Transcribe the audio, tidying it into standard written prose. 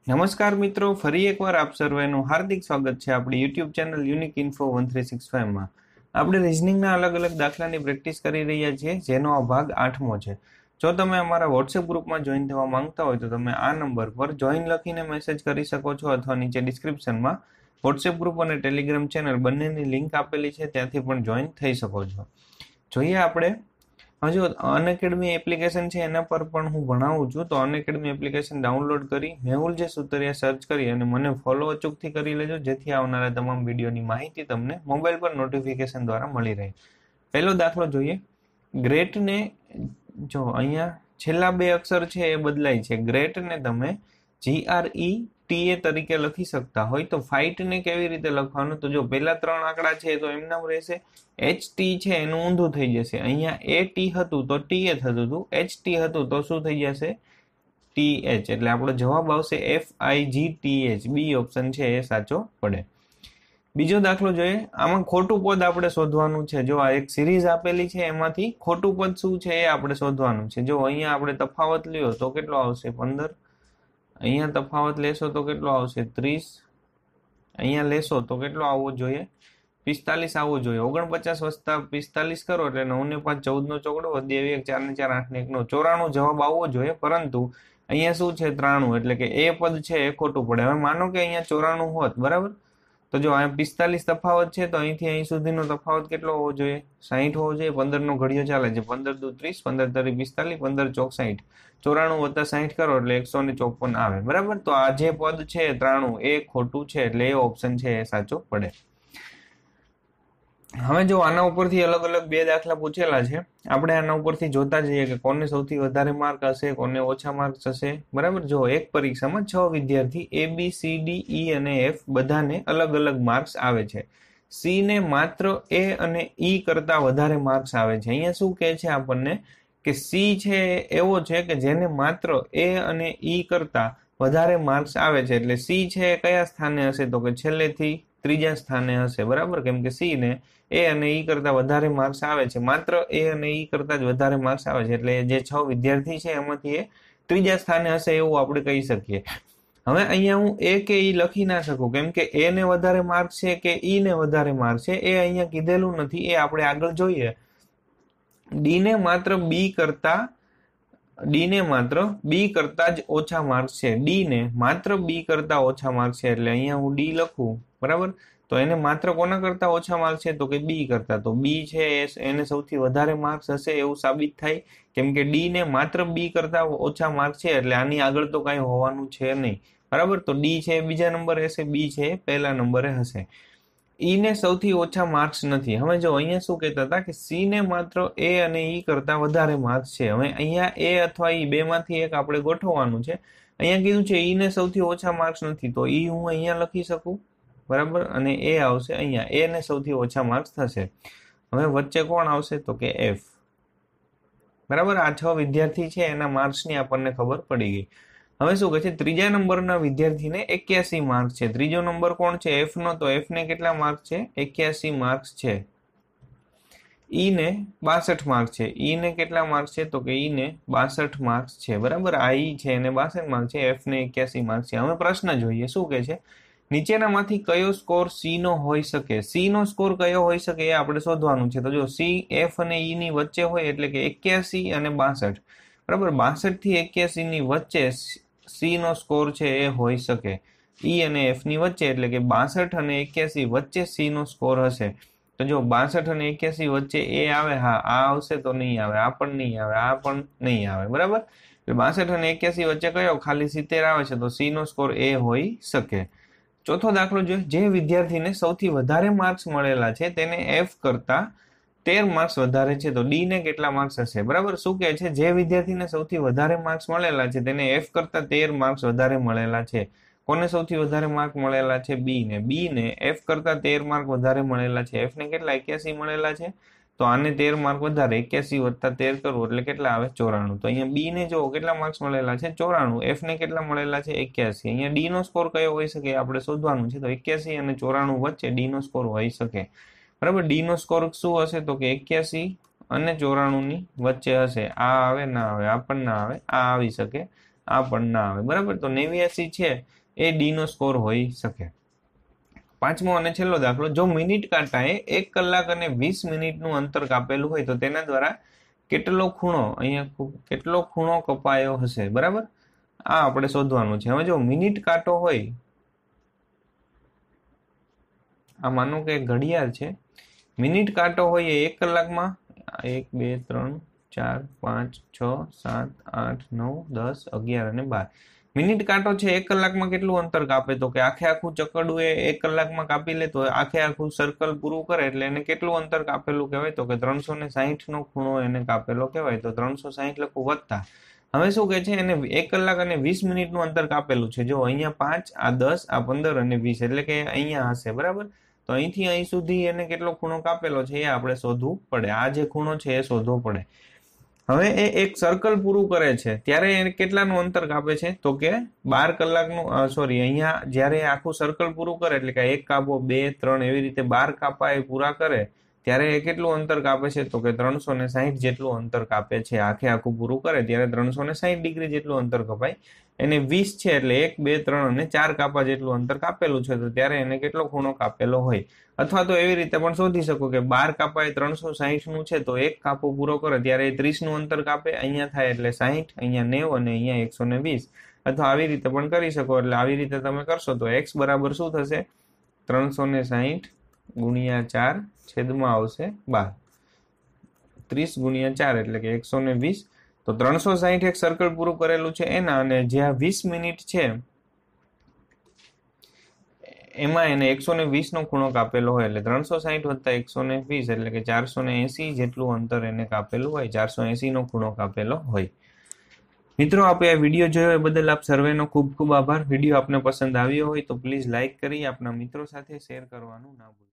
નમસ્કાર મિત્રો, ફરી એકવાર આપ સર્વેનું હાર્દિક સ્વાગત છે આપણી યુટ્યુબ ચેનલ યુનિક ઇન્ફો 1365 માં। આપણે રિઝનિંગના અલગ અલગ દાખલાની પ્રેક્ટિસ કરી રહ્યા છીએ, જેનો આ ભાગ 8મો છે। જો તમે અમારા વોટ્સએપ ગ્રુપમાં જોઈન થવા માંગતા હોય તો તમે આ નંબર પર જોઈન લખીને મેસેજ કરી શકો છો, અથવા નીચે ડિસ્ક્રિપ્શનમાં વોટ્સએપ ગ્રુપ અને ટેલિગ્રામ ચેનલ બંનેની લિંક આપેલી છે, ત્યાંથી પણ જોઈન થઈ શકો છો। જોઈએ આપણે હજુ અનએકેડમી એપ્લિકેશન છે એના પર પણ હું ભણાવું છું, તો અનએકેડમી એપ્લિકેશન ડાઉનલોડ કરી મેહુલ જે સુતરિયા સર્ચ કરી અને મને ફોલો અચૂકથી કરી લેજો, જેથી આવનારા તમામ વિડીયોની માહિતી તમને મોબાઈલ પર નોટિફિકેશન દ્વારા મળી રહે। પહેલો દાખલો જોઈએ। ગ્રેટને જો અહીંયા છેલ્લા બે અક્ષર છે એ બદલાય છે। ગ્રેટને તમે GRETA તરીકે લખી શકતા હોય તો ફાઇટને કેવી રીતે લખવાનું? તો જો પહેલા ત્રણ આંકડા છે તો એમનામ રહેશે, HT છે એનું ઊંધું થઈ જશે। અહીંયા AT હતું તો TH થતું હતું, HT હતું તો શું થઈ જશે? TH। એટલે આપણો જવાબ આવશે FIGTH। બી ઓપ્શન છે એ સાચો પડે। બીજો દાખલો જોઈએ। આમાં ખોટું પદ આપણે શોધવાનું છે। જો આ એક સિરીઝ આપેલી છે, એમાંથી ખોટું પદ શું છે એ આપણે શોધવાનું છે। જો અહીંયા આપણે તફાવત લ્યો તો કેટલો આવશે? 15। અહીંયા તફાવત લેશો તો કેટલો આવશે? 30। અહીંયા લેશો તો કેટલો આવવો જોઈએ? 45 આવવો જોઈએ। 49 વત્તા 45 કરો એટલે 9 ને 5 14 નો ચોકડો, વધી 1 4 ને 4 8 ને 1 નો 94 જવાબ આવવો જોઈએ, પરંતુ અહીંયા શું છે? 93, એટલે કે એ પદ છે એ ખોટું પડે। હવે માનો કે અહીંયા 94 હોત, બરાબર, તો જો અહીંયા 45 તફાવત છે તો અહીંથી અહીં સુધીનો તફાવત કેટલો હોવો જોઈએ? 60 હોવો જોઈએ। 15 નો ઘડિયો ચાલે છે, 15 દુ 30, 15 તરી 45, 15 ચોક 60, 94 વત્તા 60 કરો એટલે 154 આવે, બરાબર। તો આ જે પદ છે 93 એ ખોટું છે, એટલે એ ઓપ્શન છે એ સાચો પડે। હવે જો આના ઉપરથી અલગ અલગ બે દાખલા પૂછેલા છે, આપણે આના ઉપરથી જોતા જઈએ કે કોને સૌથી વધારે માર્ક હશે, કોને ઓછા માર્ક્સ હશે, બરાબર। જો એક પરીક્ષામાં 6 વિદ્યાર્થી ABCDE અને F બધાને અલગ અલગ માર્ક્સ આવે છે, C ને માત્ર A અને E કરતા વધારે માર્ક્સ આવે છે। અહીંયા શું કહે છે આપણને કે C છે એવો છે કે જેને માત્ર A અને E કરતા વધારે માર્ક્સ આવે છે, એટલે C છે કયા સ્થાને હશે? તો કે છેલ્લેથી ત્રીજા સ્થાને હશે, બરાબર, કેમ કે C ને A અને E કરતા વધારે માર્ક્સ આવે છે, માત્ર A અને E કરતા જ વધારે માર્ક્સ આવે છે, એટલે જે 6 વિદ્યાર્થી છે એમાંથી એ ત્રીજા સ્થાને હશે એવું આપણે કહી શકીએ। હવે અહીંયા હું A કે E લખી ના શકું, કેમ કે A ને વધારે માર્ક છે કે E ને વધારે માર્ક છે એ અહીંયા કીધેલું નથી, એ આપણે આગળ જોઈએ। D ને માત્ર B કરતા જ ઓછા માર્ક્સ છે, D ને માત્ર B કરતા ઓછા માર્ક્સ છે, એટલે અહીંયા હું D લખું, બરાબર, તો એને માત્ર કોના કરતા ઓછા માર્ક્સ છે? તો કે B કરતા, તો B છે એને સૌથી વધારે માર્ક્સ હશે એવું સાબિત થાય, કેમ કે D ને માત્ર B કરતા ઓછા માર્ક્સ છે, એટલે આની આગળ તો કઈ હોવાનું છે નહીં, બરાબર। તો D છે બીજા નંબરે હશે, B છે પહેલા નંબરે હશે। E ને સૌથી ઓછા માર્ક્સ નથી। હવે જો અહીંયા શું કહેતા હતા કે C ને માત્ર A અને E કરતા વધારે માર્ક્સ છે। હવે અહીંયા A અથવા E બે માંથી એક આપણે ગોઠવવાનું છે। અહીંયા કીધું છે E ને સૌથી ઓછા માર્ક્સ નથી, તો E હું અહીંયા લખી શકું, બરાબર, અને A આવશે અહીંયા, A ને સૌથી ઓછા માર્ક્સ થશે। હવે વચ્ચે કોણ આવશે? તો કે F, બરાબર। આ 6 વિદ્યાર્થી છે એના માર્ક્સની આપણને ખબર પડી ગઈ। હવે શું કહે છે? ત્રીજા નંબરના વિદ્યાર્થીને 81 માર્ક છે। ત્રીજો નંબર કોણ છે? F નો, તો F ને કેટલા માર્ક છે? 81 માર્ક્સ છે। E ને 62 માર્ક છે, E ને કેટલા માર્ક છે? તો કે E ને 62 માર્ક્સ છે, બરાબર। આ E છે એને 62 માર્ક છે, F ને 81 માર્ક છે। હવે પ્રશ્ન જોઈએ, શું કહે છે? નીચેનામાંથી કયો સ્કોર C નો હોઈ શકે? C નો સ્કોર કયો હોઈ શકે એ આપણે શોધવાનું છે। તો જો C F અને E ની વચ્ચે હોય, એટલે કે 81 અને 62, બરાબર, 62 થી 81 ની વચ્ચે C નો સ્કોર છે એ હોઈ શકે। E અને F ની વચ્ચે, એટલે કે 62 અને 81 વચ્ચે C નો સ્કોર હશે। તો જો 62 અને 81 વચ્ચે એ આવે, હા, આ આવશે તો નહીં આવે, આ પણ નહીં આવે, આ પણ નહીં આવે, બરાબર। 62 અને 81 વચ્ચે કયો? ખાલી 70 આવે છે, તો C નો સ્કોર એ હોઈ શકે। ચોથો દાખલો જોઈએ। જે વિદ્યાર્થીને સૌથી વધારે માર્ક્સ મળેલા છે તેને F કરતા 13 માર્ક્સ વધારે છે, તો D ને કેટલા માર્ક્સ હશે? બરાબર, શું કહે છે? જે વિદ્યાર્થીને સૌથી વધારે માર્ક્સ મળેલા છે તેને F કરતા 13 માર્ક્સ વધારે મળેલા છે। કોને સૌથી વધારે માર્ક મળેલા છે? B ને। B ને F કરતા 13 માર્ક વધારે મળેલા છે, F ને કેટલા? 81 મળેલા છે, તો આને 13 માર્ક વધારે, 81 વત્તા 13 કરવું એટલે કેટલા આવે? 94। તો અહીંયા B ને જો કેટલા માર્ક્સ મળેલા છે? 94। F ને કેટલા મળેલા છે? 81। અહીંયા D નો સ્કોર કયો હોઈ શકે આપણે શોધવાનું છે, તો 81 અને 94 વચ્ચે D નો સ્કોર હોઈ શકે, બરાબર। D નો સ્કોર શું હશે? તો કે 81 અને 94 ની વચ્ચે હશે। આ આવે ના આવે? આ પણ ના આવે, આ આવી શકે, આ પણ ના આવે, બરાબર. તો 89 છે એ ડી નો સ્કોર હોઈ શકે. પાંચમો અને છેલ્લો દાખલો, જો મિનિટ કાંટાએ 1 કલાક અને 20 મિનિટનું અંતર કાપેલું હોય તો તેના દ્વારા કેટલો ખૂણો, અહીંયા કેટલો ખૂણો કપાયો હશે, બરાબર. આ આપણે શોધવાનું છે. હવે જો મિનિટ કાંટો હોય, આ માનો કે ઘડિયાળ છે, મિનિટ કાંટો હોય એ 1 કલાકમાં 1 2 3 4 5 6 7 8 9 10 11 અને 12 મિનિટ કાંટો છે 1 કલાકમાં કેટલું અંતર કાપે, તો કે આખે આખું ચકડું એ 1 કલાકમાં કાપી લે તો આખે આખું સર્કલ પૂરું કરે એટલે એને કેટલું અંતર કાપેલું કહેવાય, તો કે 360 નો ખૂણો એને કાપેલો કહેવાય. તો 360 લખું વત્તા. હવે શું કે છે, એને 1 કલાક અને 20 મિનિટનું અંતર કાપેલું છે. જો અહીંયા 5, આ 10, આ 15 અને 20 એટલે કે અહીંયા હશે, બરાબર. તો અહીંથી અહીં સુધી એને કેટલો ખૂણો કાપેલો છે એ આપણે શોધવું પડે. આ જે ખૂણો છે એ શોધવો પડે. હવે એ એક સર્કલ પૂરું કરે છે ત્યારે એને કેટલાનું અંતર કાપે છે, તો કે 12 કલાકનું, સોરી, અહીંયા જ્યારે આખું સર્કલ પૂરું કરે એટલે કે 1 કાપો 2 3 એવી રીતે 12 કાપા એ પૂરા કરે ત્યારે એ કેટલું અંતર કાપે છે, તો કે 360 જેટલું અંતર કાપે છે. આખે આખું પૂરું કરે ત્યારે 360 ડિગ્રી જેટલું અંતર કપાય. એને 20 છે એટલે 1 2 3 અને 4 કાપા જેટલું અંતર કાપેલું છે તો ત્યારે એને કેટલો ખૂણો કાપેલો હોય. અથવા તો એવી રીતે પણ શોધી શકો કે 12 કાપા એ 360 નું છે તો 1 કાપો પૂરો કરે ત્યારે એ 30 નું અંતર કાપે, અહીંયા થાય એટલે 60, અહીંયા 90 અને અહીંયા 120. અથવા આવી રીતે પણ કરી શકો. એટલે આવી રીતે તમે કરશો તો x બરાબર શું થશે, 360 ગુણ્યા 4 છેદમાં આવશે 12, 30 ગુણ્યા 4 એટલે કે 120. તો 360 એક સર્કલ પૂરું કરેલું છે એના, અને જ્યાં 20 મિનિટ છે એમાં એને 120 નો ખૂણો કાપેલો હોય એટલે 360 વત્તા 120 એટલે કે 480 જેટલું અંતર એને કાપેલું હોય, 480 નો ખૂણો કાપેલો હોય. મિત્રો, આપણે આ વિડીયો જોયો એ બદલ આપ સર્વેનો ખૂબ ખૂબ આભાર. વિડીયો આપને પસંદ આવ્યો હોય તો પ્લીઝ લાઇક કરી આપના મિત્રો સાથે શેર કરવાનું ના ભૂલતા.